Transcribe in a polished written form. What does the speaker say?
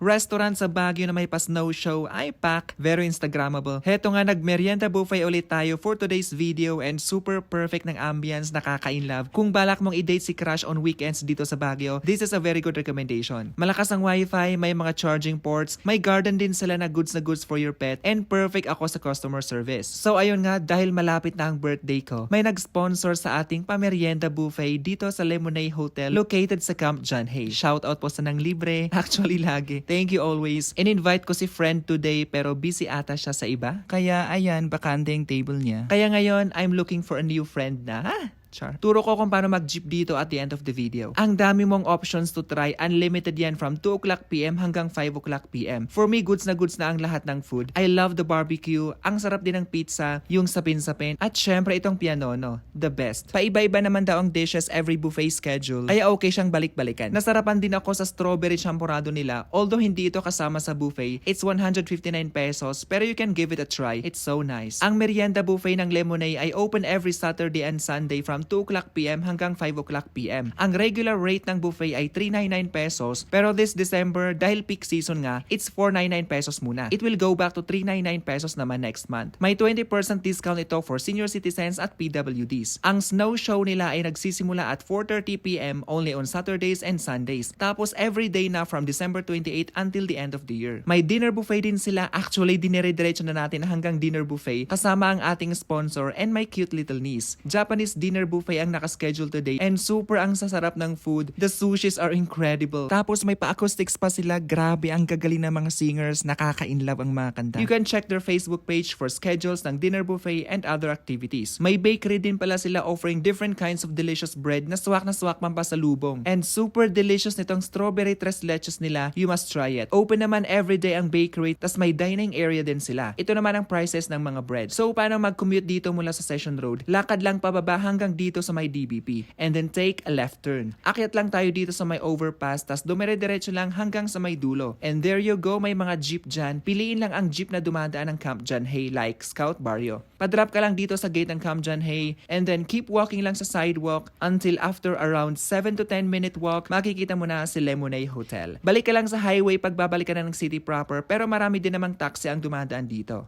Restaurant sa Baguio na may pa-snow show ay pack, very Instagrammable. Heto nga, nagmerienda buffet ulit tayo for today's video and super perfect ng ambience, nakaka-inlove. Kung balak mong i-date si crush on weekends dito sa Baguio, this is a very good recommendation. Malakas ang wifi, may mga charging ports, may garden din sila na goods for your pet, and perfect ako sa customer service. So ayun nga, dahil malapit na ang birthday ko, may nag-sponsor sa ating pamerienda buffet dito sa Lemonade Hotel located sa Camp John Hay. Shoutout po sa nang libre, actually lagi. Thank you always. In-invite ko si friend today pero busy ata siya sa iba. Kaya ayan, bakante yung table niya. Kaya ngayon, I'm looking for a new friend na. Char. Turo ko kung paano mag-jeep dito at the end of the video. Ang dami mong options to try. Unlimited yan from 2 o'clock PM hanggang 5 o'clock PM. For me, goods na ang lahat ng food. I love the barbecue. Ang sarap din ng pizza, yung sapin-sapin, at syempre itong pianono. The best. Paiba-iba naman daw ang dishes every buffet schedule. Kaya okay siyang balik-balikan. Nasarapan din ako sa strawberry champorado nila. Although hindi ito kasama sa buffet, it's 159 pesos pero you can give it a try. It's so nice. Ang merienda buffet ng Lemonade ay open every Saturday and Sunday from 2 o'clock PM hanggang 5 o'clock PM. Ang regular rate ng buffet ay 399 pesos pero this December dahil peak season nga, it's 499 pesos muna. It will go back to 399 pesos naman next month. May 20% discount ito for senior citizens at PWDs. Ang snow show nila ay nagsisimula at 4:30 PM only on Saturdays and Sundays. Tapos every day na from December 28 until the end of the year. May dinner buffet din sila. Actually, dinire-diretso na natin hanggang dinner buffet kasama ang ating sponsor and my cute little niece. Japanese dinner buffet ang nakaschedule today and super ang sasarap ng food. The sushis are incredible. Tapos may pa-acoustics pa sila. Grabe, ang gagaling ng mga singers. Nakaka-inlove ang mga kanta. You can check their Facebook page for schedules ng dinner buffet and other activities. May bakery din pala sila offering different kinds of delicious bread na swak man pa sa lubong. And super delicious nitong strawberry tres leches nila. You must try it. Open naman everyday ang bakery, tas may dining area din sila. Ito naman ang prices ng mga bread. So paano mag-commute dito mula sa Session Road? Lakad lang pababa hanggang dito sa may DBP and then take a left turn. Akyat lang tayo dito sa may overpass tas dumire-diretso lang hanggang sa may dulo. And there you go, may mga jeep dyan. Piliin lang ang jeep na dumadaan ng Camp John Hay like Scout Barrio. Padrop ka lang dito sa gate ng Camp John Hay and then keep walking lang sa sidewalk until after around 7 to 10 minute walk, makikita mo na si Lemonade Hotel. Balik ka lang sa highway pagbabalik ka na ng city proper pero marami din namang taxi ang dumadaan dito.